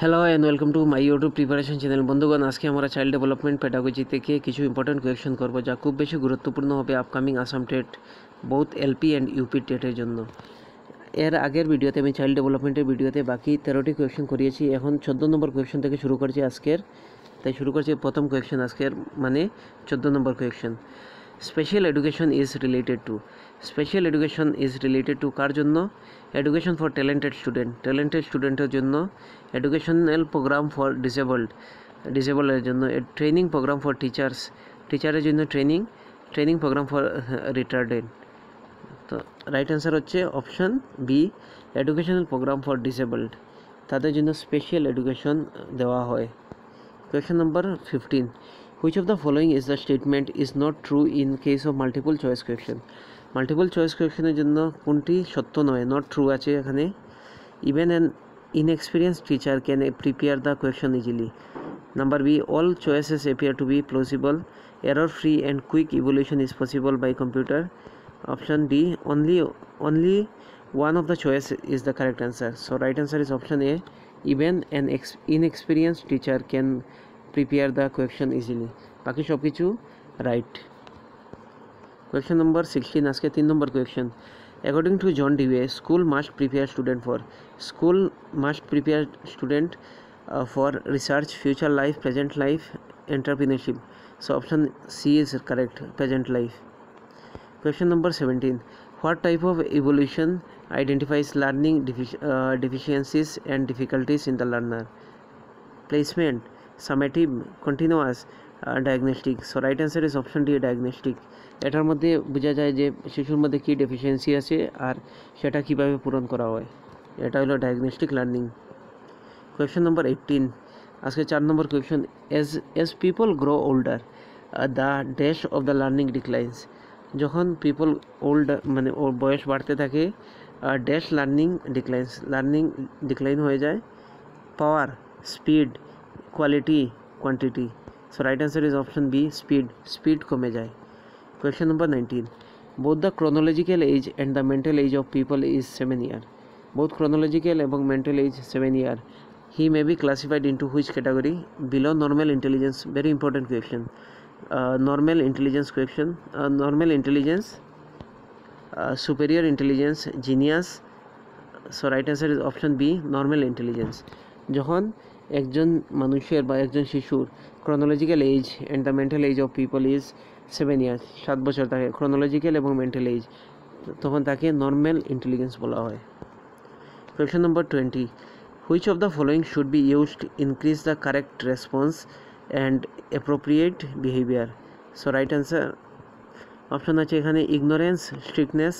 Hello and welcome to my YouTube preparation channel. বন্ধুগণ, আজকে আমরা চাইল্ড ডেভেলপমেন্ট পেডাগজি থেকে কিছু ইম্পর্টেন্ট কোয়েশ্চেন করব, যা খুব বেশি গুরুত্বপূর্ণ হবে upcoming Assam TET, both LP and UP টেটের জন্য। এর আগের ভিডিওতে আমি চাইল্ড ডেভেলপমেন্টের ভিডিওতে বাকি 13টি কোয়েশ্চেন করিয়েছি। এখন 14 নম্বর কোয়েশ্চেন থেকে শুরু করছি আজকের। তাই শুরু করছি প্রথম কোয়েশ্চেন আজকের, মানে 14 নম্বর question. Special education is related to. Special education is related to কার জন্য? Education for talented student, talented স্টুডেন্টের জন্য। এডুকেশনাল প্রোগ্রাম ফর ডিসেবলের জন্য। ট্রেনিং প্রোগ্রাম ফর টিচার্স, টিচারের জন্য ট্রেনিং প্রোগ্রাম ফর রিটার্ডেড। তো রাইট অ্যান্সার হচ্ছে option B, educational programme for disabled, তাদের জন্য স্পেশাল এডুকেশন দেওয়া হয়। Question number 15, which of the following is the statement is not true in case of multiple choice question? Multiple choice কোয়েশ্চেনের জন্য কোনটি সত্য নয়, নট ট্রু আছে এখানে? Even an inexperienced teacher can prepare the question easily. Number B, all choices appear to be plausible. Error free and quick evaluation is possible by computer. Option D, only one of the choice is the correct answer. So right answer is option A, even an inexperienced teacher can prepare the question easily. বাকি সব কিছু right. Question number 16, আজকে 3 নম্বর question. According to John Dewey, school must prepare student for research, future life, present life, entrepreneurship. So option C is correct, present life. Question number 17, what type of evolution identifies learning deficiencies and difficulties in the learner? Placement, summative, continuous, diagnostic. So right answer is option D, diagnostic. এটার মধ্যে বোঝা যায় যে শিশুর মধ্যে কী deficiency আছে আর সেটা কীভাবে পূরণ করা হয়। এটা হলো ডায়াগনস্টিক লার্নিং। কোয়েশ্চেন নম্বর 18, আজকে 4 number question. As people grow older the dash of the learning declines. যখন পিপল ওল্ড মানে ওর বয়স বাড়তে থাকে, ড্যাশ লার্নিং ডিক্লাইন হয়ে যায়। Power, speed, quality, quantity. So right answer is option B, speed কমে যায়। Question number 19, both the chronological age and the mental age of people is 7 year. Both chronological এবং mental age 7 year. He may be classified into which category? Below normal intelligence. Very important question. Normal intelligence question. Normal intelligence, superior intelligence, genius. So right answer is option B, normal intelligence. যখন একজন মানুষের বা একজন শিশুর chronological age and the mental age of people is 7 years, 7 বছর থাকে, chronological এবং mental age, তখন তাকে নর্মাল ইন্টেলিজেন্স বলা হয়। Question number 20, which of the following should be used increase the correct response and appropriate behaviour? So right answer option আছে এখানে ignorance, strictness,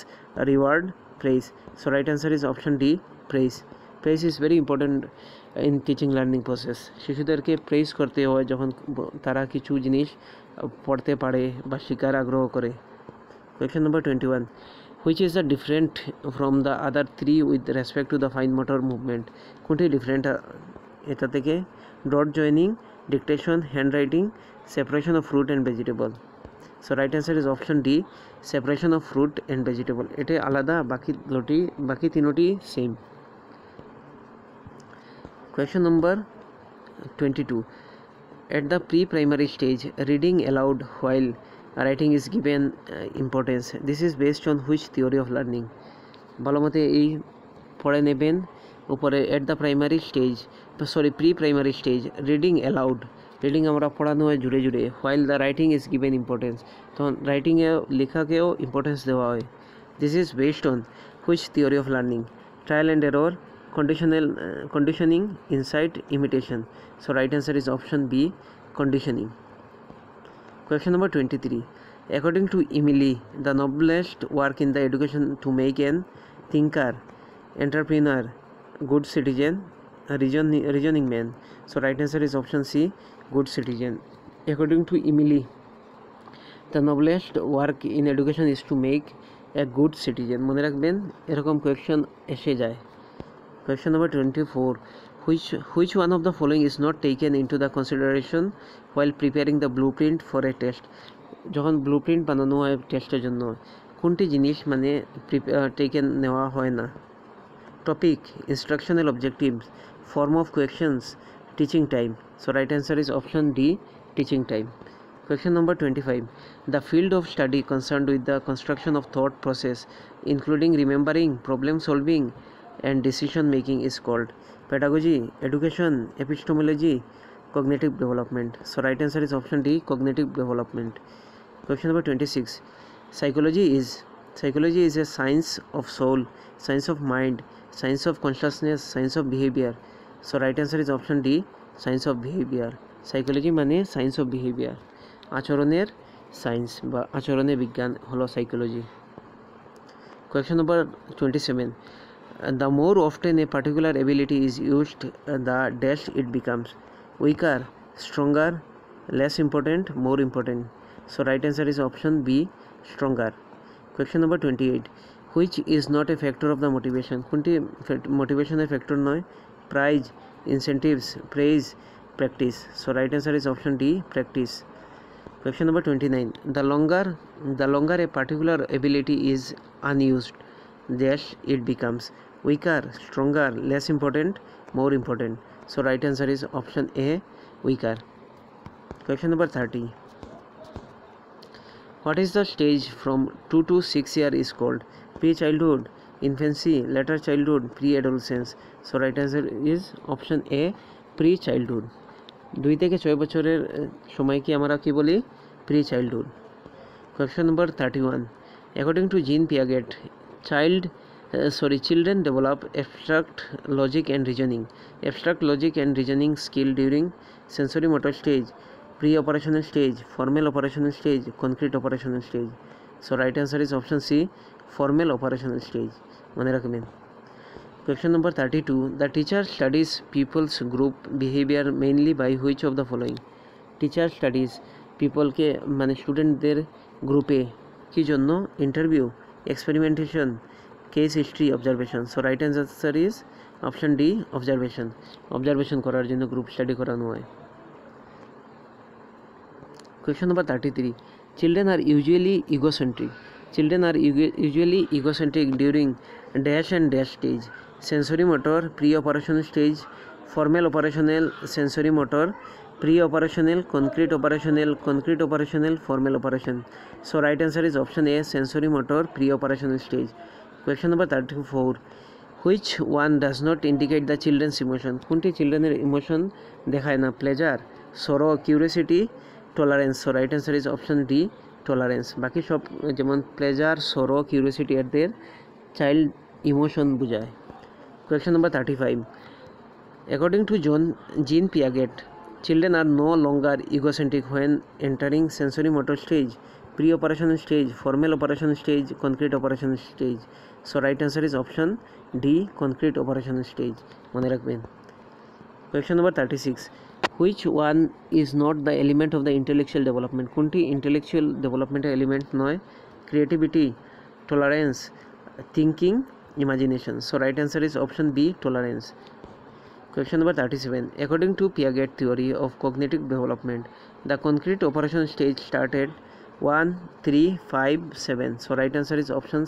reward, praise. So right answer is option D, praise. Praise is very important in teaching learning process. শিশুদেরকে praise করতে হয় যখন তারা কিছু জিনিস পড়তে পারে বা শিকার আগ্রহ করে। Question number 21, which is the different from the other 3 with respect to the fine motor movement? কোনটি ডিফারেন্ট এটা থেকে? Dot joining, dictation, hand writing, separation of fruit and vegetable. So right answer is option D, separation of fruit and vegetable. এটা আলাদা, বাকি তিনোটি same. Question number 22, at the pre-primary stage, reading aloud while writing is given importance. This is based on which theory of learning? ভালো মতে এই পড়ে নেবেন উপরে। at the pre-primary stage, reading aloud, reading আমরা পড়ানো হয় জুড়ে জুড়ে, while the writing is given importance, তখন রাইটিংয়ে লেখাকেও ইম্পর্টেন্স দেওয়া হয়। This is based on which theory of learning? Trial and error, conditioning, insight, imitation. So right answer is option B, conditioning. Question number 23, according to Emily, the noblest work in the education to make an thinker, entrepreneur, good citizen, reasoning man. So right answer is option C, good citizen. According to Emily, the noblest work in education is to make a good citizen. মনে রাখবেন, এরকম question এসে যায়। Question number 24, which one of the following is not taken into the consideration while preparing the blueprint for a test? যখন blueprint বানানো হয় টেস্টের জন্য, কোনটি জিনিস নেওয়া হয় না? Topic, instructional objectives, form of questions, teaching time. So right answer is option D, teaching time. Question number 25. The field of study concerned with the construction of thought process, including remembering, problem solving, and decision making, is called pedagogy, education, epistemology, cognitive development. So right answer is option D, cognitive development. Question number 26. Psychology is a science of soul, science of mind, science of consciousness, science of behavior. So right answer is option D, science of behavior. Psychology মানে science of behavior, আচরণের science বা আচরণের বিজ্ঞান হলো psychology. Question number 27. The more often a particular ability is used, the dash it becomes weaker, stronger, less important, more important. So right answer is option B, stronger. Question number 28. Which is not a factor of the motivation? কোনটি মোটিভেশনের factor নয়? Prize, incentives, praise, practice. So right answer is option D, practice. Question number 29. The longer a particular ability is unused, dash it becomes weaker, stronger, less important, more important. So right answer is option A, weaker. Question number 30. What is the stage from 2 to 6 year is called? Pre-childhood, infancy, later childhood, pre-adolescence. So right answer is option A, pre-childhood. 2 থেকে 6 বছরের সময়কে আমরা কি বলি? Pre-childhood. Question number 31. According to Jean Piaget, children develop abstract logic and reasoning skill during sensory motor stage, pre-operational stage, formal operational stage, concrete operational stage. So right answer is option C, formal operational stage. মনে রাখবেন। Question number 32. The teacher studies pupils group behavior mainly by which of the following? Teacher studies পিপলকে মানে স্টুডেন্টদের গ্রুপে কি জন্য? Interview, experimentation, case history, observation. So right answer is option D, observation করার জন্য group study করানো হয়। Question number 33. Children are usually egocentric during dash and dash stage: sensory motor, pre-operational stage, formal operational, sensory motor, pre-operational, concrete operational, formal operation. So right answer is option A, sensory motor, pre-operational stage. Question number 34. Which one does not indicate the children's emotion? কোনটি চিলড্রেনের emotion দেখায় না? Pleasure, সরো, curiosity, tolerance. So right answer is option D, tolerance. বাকি সব যেমন pleasure, সরো, curiosity এদের child emotion বোঝায়। Question number 35. According to Jean Piaget, children are no longer egocentric when entering sensory motor stage, pre-operational stage, formal operational stage, concrete operational stage. So right answer is option D, concrete operational stage. মনে রাখবেন। Question number 36. Which one is not the element of the intellectual development? কোনটি intellectual development element নয়? Creativity, tolerance, thinking, imagination. So right answer is option B, tolerance. Question number 37. According to Piaget theory of cognitive development, the concrete operation stage started 1, 3, 5, 7. So right answer is option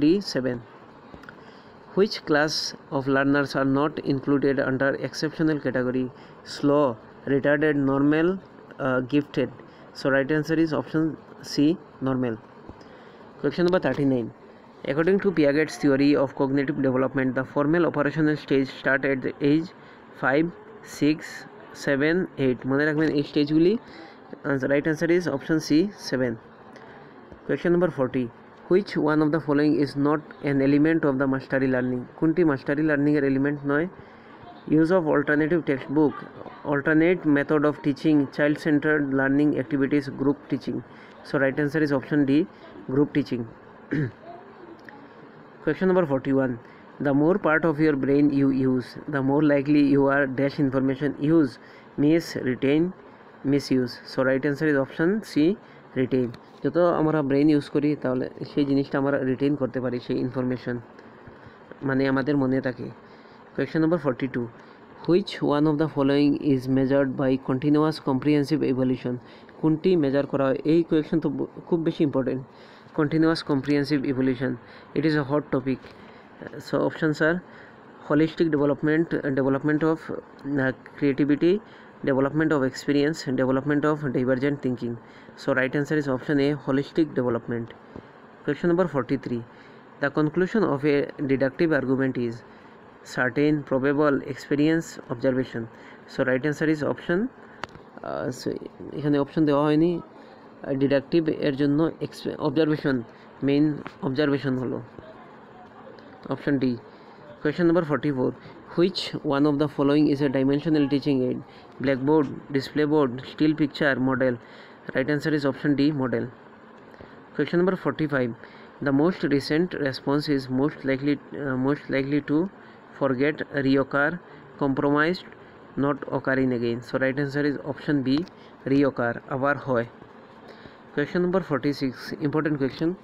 D, 7. Which class of learners are not included under exceptional category? Slow, retarded, normal, gifted. So right answer is option C, normal. Question number 39. According to Piaget's theory of cognitive development, the formal operational stage start at the age 5, 6, 7, 8. মনে রাখবেন এই স্টেজগুলি। Right answer is option C, 7. Question number 40. Which one of the following is not an element of the mastery learning? কোনটি মাস্টারি লার্নিংয়ের element নয়? Use of alternative textbook, alternate method of teaching, child-centered learning activities, group teaching. So right answer is option D, group teaching. Question number 41. The more part of your brain you use, the more likely you are dash information: use, miss, retain, misuse. So right answer is option C, retain. যত আমরা brain use করি তাহলে সেই জিনিসটা আমরা retain করতে পারি, সেই ইনফরমেশন মানে আমাদের মনে থাকে। Question number 42. Which one of the following is measured by continuous comprehensive evolution? কোনটি মেজার করা হয়? এই কোয়েশ্চন তো খুব বেশি important. Continuous comprehensive evolution, it is a hot topic. So options are holistic development, development of creativity, development of experience, development of divergent thinking. So right answer is option A, holistic development. Question number 43. The conclusion of a deductive argument is certain, probable, experience, observation. So right answer is option এখানে option দেওয়া হয়নি, deductive এর জন্য observation, main observation হলো option D. Question number 44. Which one of the following is a dimensional teaching aid? Blackboard, display board, still picture, model. Right answer is option D, model. Question number 45. The most recent response is most likely to forget, reoccur, compromised, not occurring again. So right answer is option B, reoccur, abar hoy. Question number 46. Important question.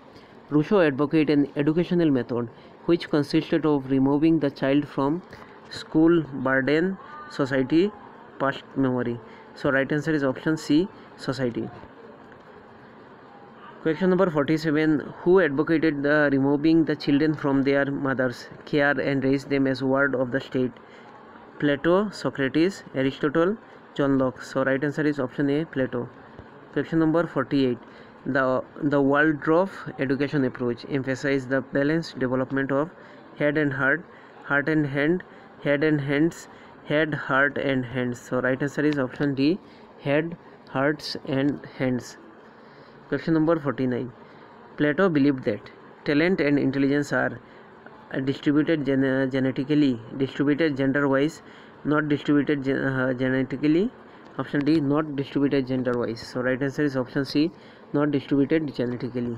Rousseau advocated an educational method which consisted of removing the child from school burden, society, past memory. So right answer is option C, society. Question number 47. Who advocated the removing the children from their mothers' care and raised them as ward of the state? Plato, Socrates, Aristotle, John Locke. So right answer is option A, Plato. Question number 48. The Waldorf education approach emphasizes the balanced development of head and heart, heart and hand, head and hands, head, heart and hands. So right answer is option D, head, hearts and hands. Question number 49. Plato believed that talent and intelligence are distributed genetically, distributed gender-wise, not distributed genetically. Option D, not distributed gender-wise. So right answer is option C, not distributed genetically.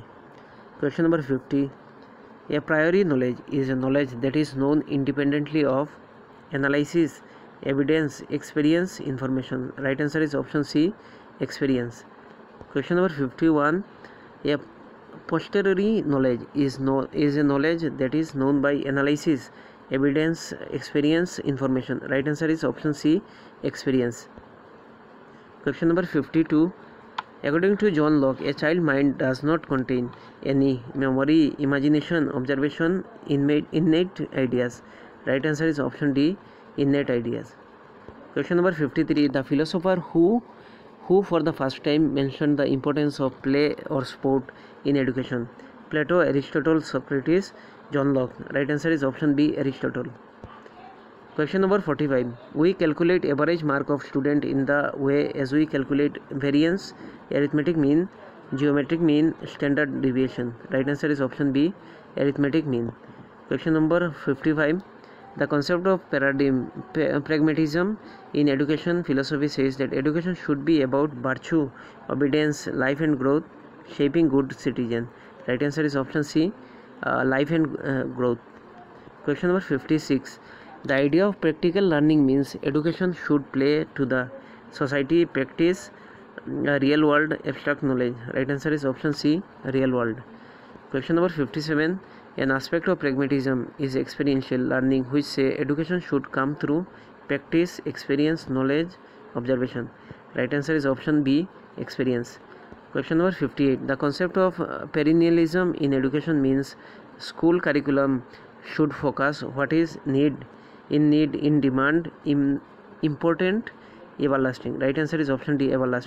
Question number 50. A priori knowledge is a knowledge that is known independently of analysis, evidence, experience, information. Right answer is option C, experience. Question number 51. A posteriori knowledge is a knowledge that is known by analysis, evidence, experience, information. Right answer is option C, experience. Question number 52. According to John Locke, a child mind does not contain any memory, imagination, observation, innate ideas. Right answer is option D, innate ideas. Question number 53. The philosopher who for the first time mentioned the importance of play or sport in education? Plato, Aristotle, Socrates, John Locke. Right answer is option B, Aristotle. Question number 45. We calculate average mark of student in the way as we calculate variance, arithmetic mean, geometric mean, standard deviation. Right answer is option B, arithmetic mean. Question number 55. The concept of pragmatism in education philosophy says that education should be about virtue, obedience, life and growth, shaping good citizen. Right answer is option C, life and growth. Question number 56. The idea of practical learning means education should play to the society, practice, real world, abstract knowledge. Right answer is option C, real world. Question number 57. An aspect of pragmatism is experiential learning, which say education should come through practice, experience, knowledge, observation. Right answer is option B, experience. Question number 58. The concept of perennialism in education means school curriculum should focus what is in demand, important, everlasting. Right answer is option D, everlasting.